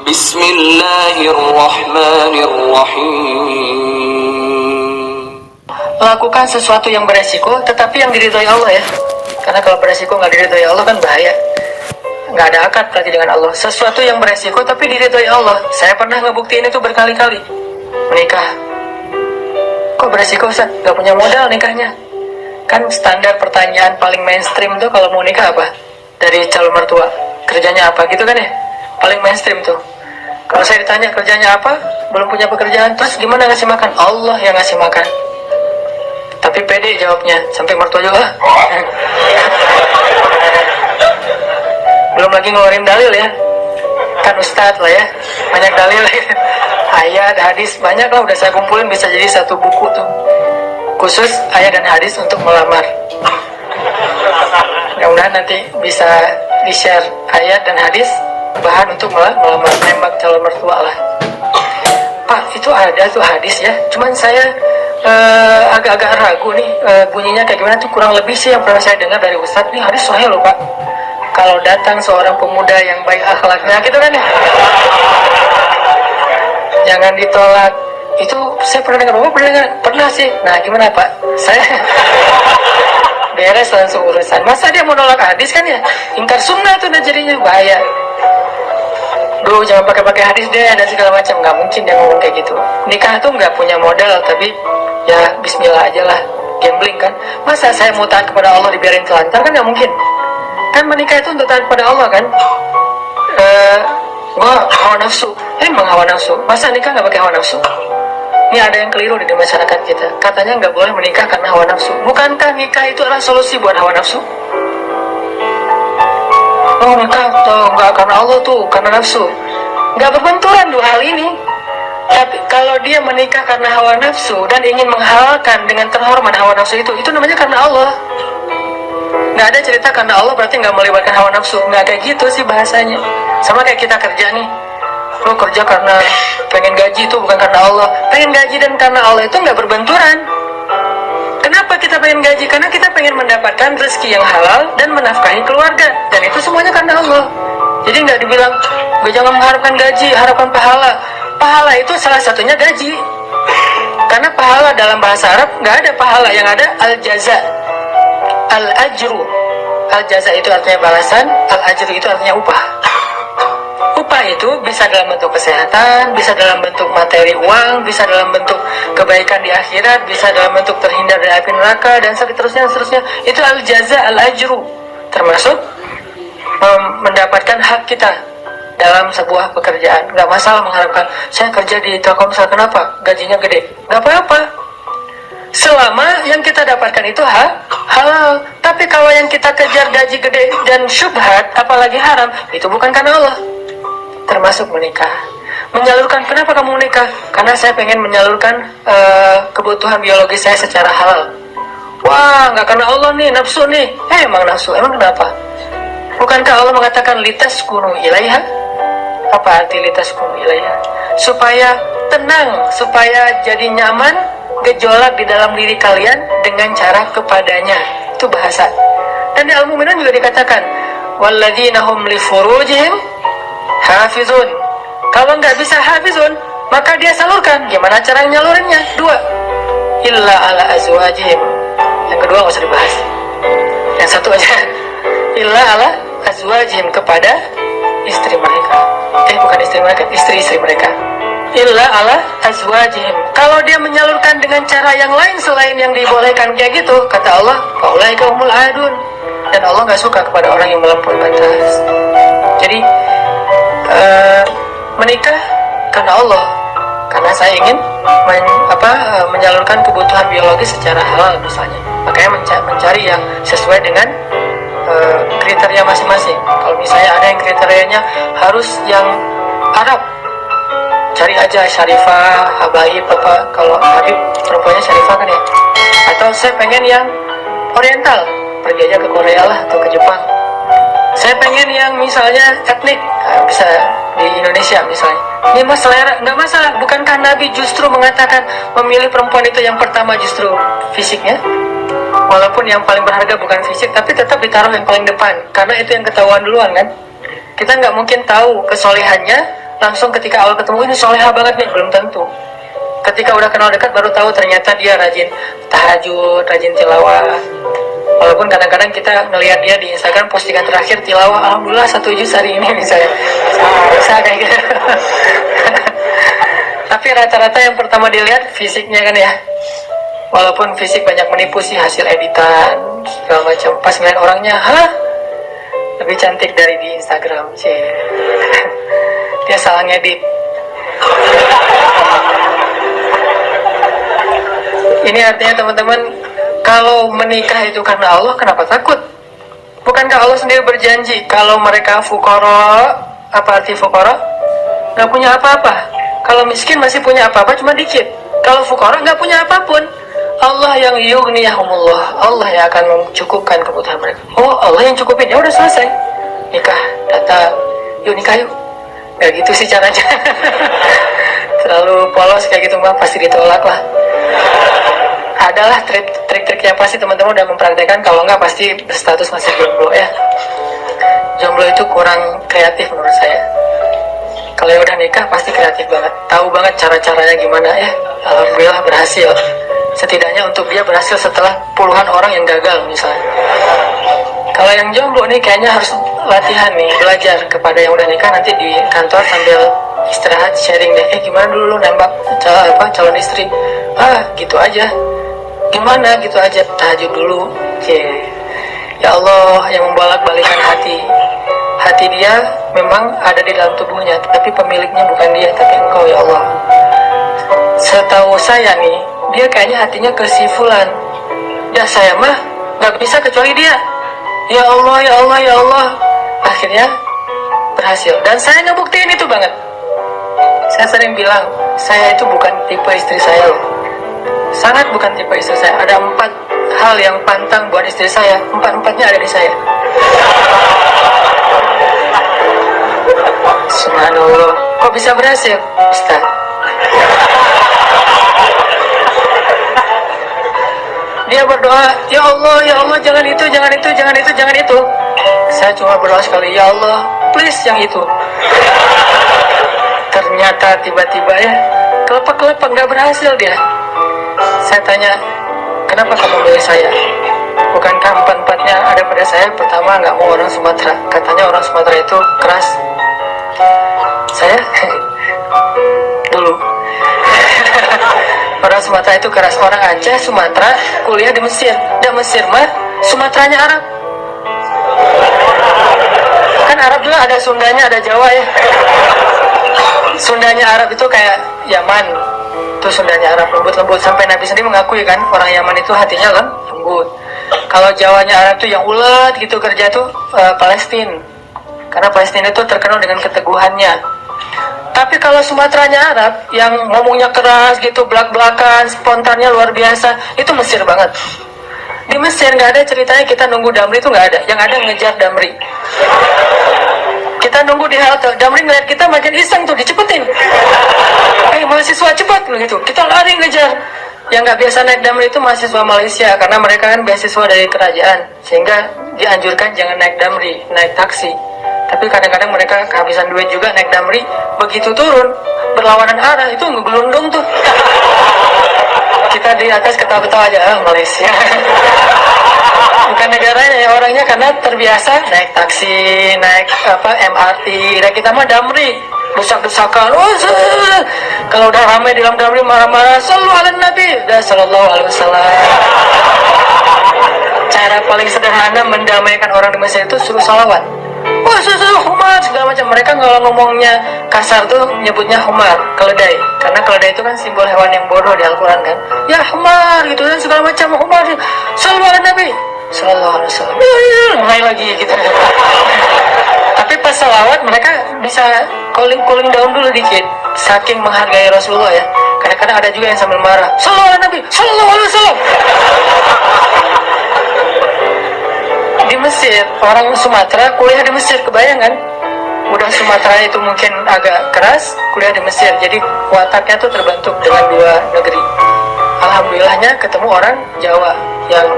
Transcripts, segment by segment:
Bismillahirrahmanirrahim. Lakukan sesuatu yang beresiko, tetapi yang diridhoi Allah ya. Karena kalau beresiko nggak diridhoi Allah kan bahaya. Nggak ada akad berarti dengan Allah. Sesuatu yang beresiko tapi diridhoi Allah. Saya pernah ngebuktiin itu berkali-kali. Menikah. Kok beresiko Ustaz? Nggak punya modal nikahnya. Kan standar pertanyaan paling mainstream tuh kalau mau nikah apa? Dari calon mertua. Kerjanya apa gitu kan ya? Paling mainstream tuh. Kalau saya ditanya kerjanya apa? Belum punya pekerjaan. Terus gimana ngasih makan? Allah yang ngasih makan. Tapi pede jawabnya, sampai mertua juga. Belum lagi ngeluarin dalil ya. Kan ustadz lah ya, banyak dalil ya. Ayat, hadis, banyak lah udah saya kumpulin, bisa jadi satu buku tuh. Khusus ayat dan hadis untuk melamar. Mudah-mudahan nanti bisa di-share ayat dan hadis, bahan untuk melamar, nembak calon mertua lah. Pak, itu ada tuh hadis ya, cuman saya agak-agak ragu nih bunyinya kayak gimana tuh, kurang lebih sih yang pernah saya dengar dari Ustadz nih hadis sahih loh Pak. Kalau datang seorang pemuda yang baik akhlaknya gitu kan ya, jangan ditolak. Itu saya pernah dengar, pernah sih. Nah gimana Pak? Saya beres langsung urusan. Masa dia mau nolak hadis kan ya? Ingkar sunnah tuh nah jadinya bahaya. Duh jangan pakai hadis deh dan segala macam. Nggak mungkin dia ngomong kayak gitu. Nikah tuh nggak punya modal, tapi ya bismillah aja lah, gambling kan. Masa saya mau taat kepada Allah dibiarin telantar kan nggak mungkin. Kan menikah itu untuk taat kepada Allah kan. Gua hawa nafsu, emang hawa nafsu. Masa nikah nggak pakai hawa nafsu? Ini ada yang keliru di masyarakat kita. Katanya nggak boleh menikah karena hawa nafsu. Bukankah nikah itu adalah solusi buat hawa nafsu? Oh nikah tuh nggak karena Allah tuh, karena nafsu. Nggak berbenturan dua hal ini. Tapi kalau dia menikah karena hawa nafsu dan ingin menghalalkan dengan terhormat hawa nafsu itu namanya karena Allah. Nggak ada cerita karena Allah berarti nggak melibatkan hawa nafsu. Nggak kayak gitu sih bahasanya. Sama kayak kita kerja nih. Lo kerja karena pengen gaji itu bukan karena Allah. Pengen gaji dan karena Allah itu nggak berbenturan. Kenapa kita pengen gaji? Karena kita pengen mendapatkan rezeki yang halal dan menafkahi keluarga. Dan itu semuanya karena Allah. Jadi nggak dibilang, gue jangan mengharapkan gaji, harapkan pahala. Pahala itu salah satunya gaji. Karena pahala dalam bahasa Arab nggak ada pahala, yang ada al-jaza, al-ajru. Al-jaza itu artinya balasan, al-ajru itu artinya upah. Upah itu bisa dalam bentuk kesehatan, bisa dalam bentuk materi uang, bisa dalam bentuk kebaikan di akhirat, bisa dalam bentuk terhindar dari api neraka, dan seterusnya. Itu al-jaza, al-ajru. Termasuk mendapatkan hak kita dalam sebuah pekerjaan. Nggak masalah mengharapkan saya kerja di Telkomsel, kenapa gajinya gede? Nggak apa-apa, selama yang kita dapatkan itu halal. Tapi kalau yang kita kejar gaji gede dan syubhat, apalagi haram, itu bukan karena Allah. Termasuk menikah, menyalurkan. Kenapa kamu menikah? Karena saya pengen menyalurkan kebutuhan biologis saya secara halal. Wah, nggak karena Allah nih, nafsu nih. Emang nafsu, emang kenapa? Bukankah Allah mengatakan litaskunu ilaiha? Apa arti litaskunu ilaiha? Supaya tenang, supaya jadi nyaman, gejolak di dalam diri kalian dengan cara kepadanya. Itu bahasa. Dan di Al-Mu'minun juga dikatakan, walladzina hum li furujihim hafizun. Kalau nggak bisa hafizun, maka dia salurkan. Gimana cara nyalurinnya? Dua, illa ala azwajihim. Yang kedua nggak usah dibahas. Yang satu aja, illa ala azwajihim, kepada istri mereka. Bukan istri mereka, istri-istri mereka. Illa ala azwajihim. Kalau dia menyalurkan dengan cara yang lain selain yang dibolehkan kayak gitu, kata Allah, faulaika humul adun. Dan Allah nggak suka kepada orang yang melampaui batas. Jadi menikah karena Allah, karena saya ingin menyalurkan kebutuhan biologis secara halal misalnya. Makanya mencari yang sesuai dengan kriteria masing-masing. Kalau misalnya ada yang kriterianya harus yang Arab, cari aja Syarifah, Habaib, apa. Kalau Habib perempuannya Syarifah kan ya. Atau saya pengen yang Oriental, pergi aja ke Korea lah atau ke Jepang. Saya pengen yang misalnya etnik, bisa di Indonesia misalnya. Ini mas selera, nggak masalah. Bukankah Nabi justru mengatakan memilih perempuan itu yang pertama justru fisiknya? Walaupun yang paling berharga bukan fisik, tapi tetap ditaruh yang paling depan, karena itu yang ketahuan duluan kan. Kita nggak mungkin tahu kesolehannya langsung ketika awal ketemu ini soleha banget nih, belum tentu. Ketika udah kenal dekat baru tahu ternyata dia rajin tahajud, rajin tilawah. Walaupun kadang-kadang kita ngelihat dia di Instagram postingan terakhir tilawah, alhamdulillah 1 juz hari ini misalnya. Saya kayak gitu. Tapi rata-rata yang pertama dilihat fisiknya kan ya. Walaupun fisik banyak menipu sih, hasil editan segala macam. Pas ngeliat orangnya, lebih cantik dari di Instagram sih. Dia salah ngedit. Ini artinya teman-teman, kalau menikah itu karena Allah, kenapa takut? Bukankah Allah sendiri berjanji kalau mereka fuqara, apa arti fuqara? Gak punya apa-apa. Kalau miskin masih punya apa-apa, cuma dikit. Kalau fuqara gak punya apapun. Allah yang yughniyahumullah, Allah yang akan mencukupkan kebutuhan mereka. Oh, Allah yang cukupin, ya udah selesai. Nikah, datang, yuk nikah yuk. Gak gitu sih caranya. Terlalu polos kayak gitu mah pasti ditolak lah. Adalah trik-triknya pasti teman-teman udah mempraktekkan, kalau nggak pasti berstatus masih jomblo ya. Jomblo itu kurang kreatif menurut saya. Kalau yang udah nikah pasti kreatif banget, tahu banget cara-caranya gimana ya. Alhamdulillah berhasil. Setidaknya untuk dia berhasil setelah puluhan orang yang gagal misalnya. Kalau yang jomblo nih kayaknya harus latihan nih, belajar kepada yang udah nikah, nanti di kantor sambil istirahat sharing deh, gimana dulu lu nembak calon istri, gitu aja, gimana gitu aja, tahajud dulu. Ya Allah yang membolak-balikan hati dia memang ada di dalam tubuhnya, tapi pemiliknya bukan dia, tapi Engkau ya Allah. Setahu saya nih, dia kayaknya hatinya ke si fulan, ya saya mah gak bisa kecuali dia. Ya Allah, ya Allah, ya Allah. Akhirnya berhasil, dan saya ngebuktiin itu banget. Saya sering bilang, saya itu bukan tipe istri saya loh. Sangat bukan tipe istri saya. Ada 4 hal yang pantang buat istri saya, 4-4-nya ada di saya. Subhanallah. Kok bisa berhasil, Ustaz? Dia berdoa, ya Allah, jangan itu, jangan itu, jangan itu, jangan itu. Saya cuma berdoa sekali, ya Allah, please yang itu. Ternyata tiba-tiba ya, kelepek-kelepek, gak berhasil dia. Saya tanya, kenapa kamu milih saya? Bukankah 4-4-nya ada pada saya? Pertama, gak mau orang Sumatera. Katanya orang Sumatera itu keras. Saya dulu orang Sumatera itu keras. Orang Aceh, Sumatera, kuliah di Mesir. Dan Mesir mah Sumateranya Arab. Kan Arab juga ada Sundanya, ada Jawa ya. Sundanya Arab itu kayak Yaman, itu Sundanya Arab, lembut-lembut. Sampai Nabi sendiri mengakui kan, orang Yaman itu hatinya lembut. Kalau Jawanya Arab itu yang ulet gitu kerja tuh Palestina. Karena Palestina itu terkenal dengan keteguhannya. Tapi kalau Sumateranya Arab yang ngomongnya keras gitu, belak-belakan, spontannya luar biasa, itu Mesir banget. Di Mesir nggak ada ceritanya kita nunggu damri, itu nggak ada. Yang ada ngejar damri. Kita nunggu di halte, damri ngeliat kita makin iseng tuh, dicepetin. Mahasiswa cepat gitu. Kita lari ngejar. Yang nggak biasa naik damri itu mahasiswa Malaysia, karena mereka kan beasiswa dari kerajaan, sehingga dianjurkan jangan naik damri, naik taksi. Tapi kadang-kadang mereka kehabisan duit juga naik damri. Begitu turun berlawanan arah, itu ngegelundung tuh. Kita di atas ketawa-ketawa aja, Malaysia. Bukan negaranya ya, orangnya karena terbiasa naik taksi, naik MRT. Dan kita mah damri, desak-desakan. Kalau udah ramai di dalam damri marah-marah, sallu ala Nabi, udah sallallahu alaihi wasallam. Cara paling sederhana mendamaikan orang di Mesir itu suruh salawat. Humar segala macam. Mereka kalau ngomongnya kasar tuh nyebutnya humar, keledai. Karena keledai itu kan simbol hewan yang bodoh di Al-Quran kan. Ya humar gitu dan segala macam humar. Sallu ala Nabi sallallahu alaihi wasallam. Mulai lagi gitu. Tapi pas salawat mereka bisa cooling down dulu dikit. Saking menghargai Rasulullah ya. Kadang-kadang ada juga yang sambil marah. Sallallahu ala Nabi sallallahu alaihi wasallam. Di Mesir, orang Sumatera kuliah di Mesir, kebayang kan? Udah Sumatera itu mungkin agak keras, kuliah di Mesir, jadi wataknya tuh terbentuk dengan 2 negeri. Alhamdulillahnya ketemu orang Jawa yang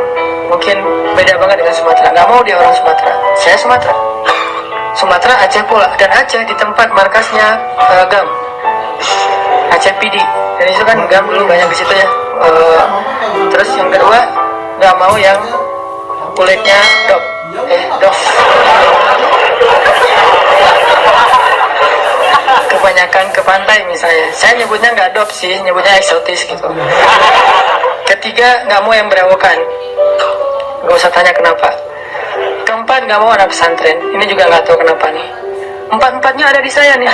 mungkin beda banget dengan Sumatera. Gak mau dia orang Sumatera, saya Sumatera. Sumatera, Aceh pula. Dan Aceh di tempat markasnya GAM, Aceh PD. Dan itu kan GAM dulu banyak di situ ya. Terus yang kedua, nggak mau yang kulitnya dof. Kebanyakan ke pantai misalnya. Saya nyebutnya nggak dop sih, nyebutnya eksotis gitu. Ketiga, nggak mau yang berewokan. Nggak usah tanya kenapa. Keempat, nggak mau anak pesantren. Ini juga nggak tahu kenapa nih. Empat-empatnya ada di saya nih.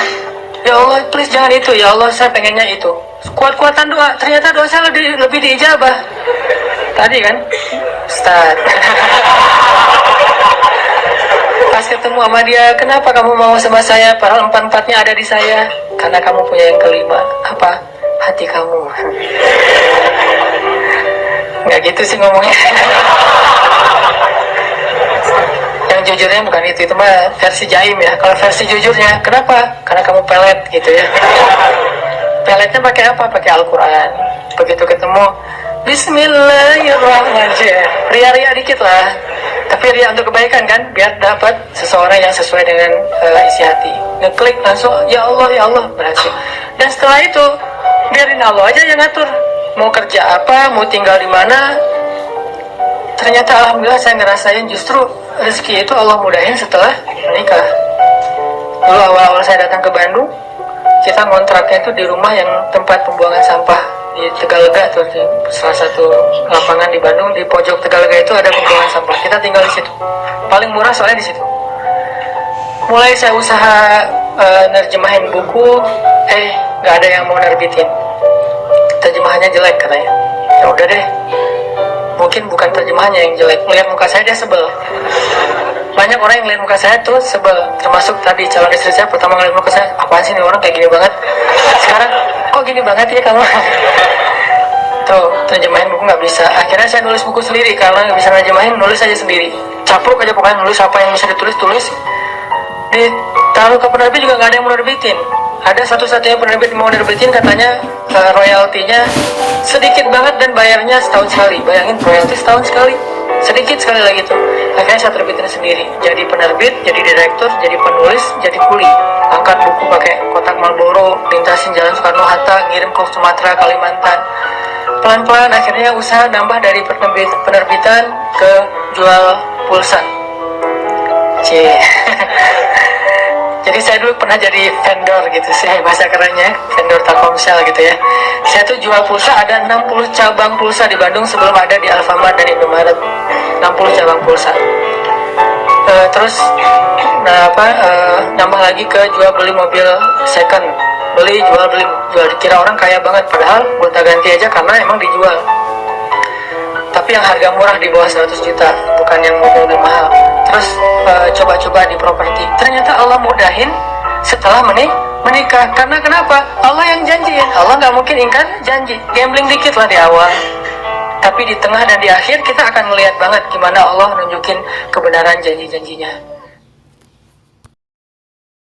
Ya Allah, please jangan itu. Ya Allah, saya pengennya itu. Kuat-kuatan doa. Ternyata doa saya lebih diijabah. Tadi kan, Ustaz. Pas ketemu sama dia, kenapa kamu mau sama saya? Padahal empat-empatnya ada di saya. Karena kamu punya yang kelima. Apa? Hati kamu. Nggak gitu sih ngomongnya. Yang jujurnya bukan itu mah versi jaim ya. Kalau versi jujurnya, kenapa? Karena kamu pelet gitu ya. Peletnya pakai apa? Pakai Al-Quran. Begitu ketemu, Bismillahirrahmanirrahim. Ria-ria dikit lah. Tapi ria untuk kebaikan kan, biar dapat seseorang yang sesuai dengan isi hati. Ngeklik langsung, ya Allah, berhasil. Dan setelah itu, biarin Allah aja yang ngatur. Mau kerja apa, mau tinggal di mana. Ternyata alhamdulillah saya ngerasain justru rezeki itu Allah mudahin setelah menikah. Dulu awal-awal saya datang ke Bandung, kita ngontraknya itu di rumah yang tempat pembuangan sampah di Tegalega tuh, di salah satu lapangan di Bandung, di pojok Tegalega itu ada pembuangan sampah. Kita tinggal di situ. Paling murah soalnya di situ. Mulai saya usaha nerjemahin buku, nggak ada yang mau nerbitin. Terjemahannya jelek katanya. Ya udah deh. Mungkin bukan terjemahannya yang jelek, melihat muka saya dia sebel. Banyak orang yang lihat muka saya tuh sebel, termasuk tadi calon istri saya pertama ngeliat muka saya, apaan sih nih orang kayak gini banget. Sekarang kok gini banget ya kamu. Tuh terjemahin buku nggak bisa. Akhirnya saya nulis buku sendiri karena nggak bisa nerjemahin, nulis aja sendiri. Capruk aja pokoknya, nulis apa yang bisa ditulis. Ditaruh ke penerbit juga nggak ada yang mau nerbitin. Ada satu-satunya penerbit mau nerbitin, katanya royaltinya sedikit banget dan bayarnya setahun sekali. Bayangin royalti setahun sekali, sedikit sekali lagi tuh. Akhirnya saya terbitin sendiri, jadi penerbit, jadi direktur, jadi penulis, jadi kuli. Angkat buku pakai kotak Marlboro, lintasin Jalan Soekarno-Hatta, ngirim ke Sumatera, Kalimantan. Pelan-pelan akhirnya usaha nambah dari penerbitan ke jual pulsa. Jadi saya dulu pernah jadi vendor gitu sih, bahasa kerennya vendor Telkomsel gitu ya. Saya tuh jual pulsa, ada 60 cabang pulsa di Bandung sebelum ada di Alfamart dan Indomaret. 60 cabang pulsa. Terus nambah lagi ke jual beli mobil second, jual beli dikira orang kaya banget, padahal gonta ganti aja karena emang dijual. Tapi yang harga murah di bawah 100 juta, bukan yang mobil mahal. Terus coba-coba di properti. Ternyata Allah mudahin setelah menikah. Karena kenapa? Allah yang janjiin. Allah nggak mungkin ingkar janji. Gambling dikit lah di awal. Tapi di tengah dan di akhir kita akan melihat banget gimana Allah nunjukin kebenaran janji-janjinya.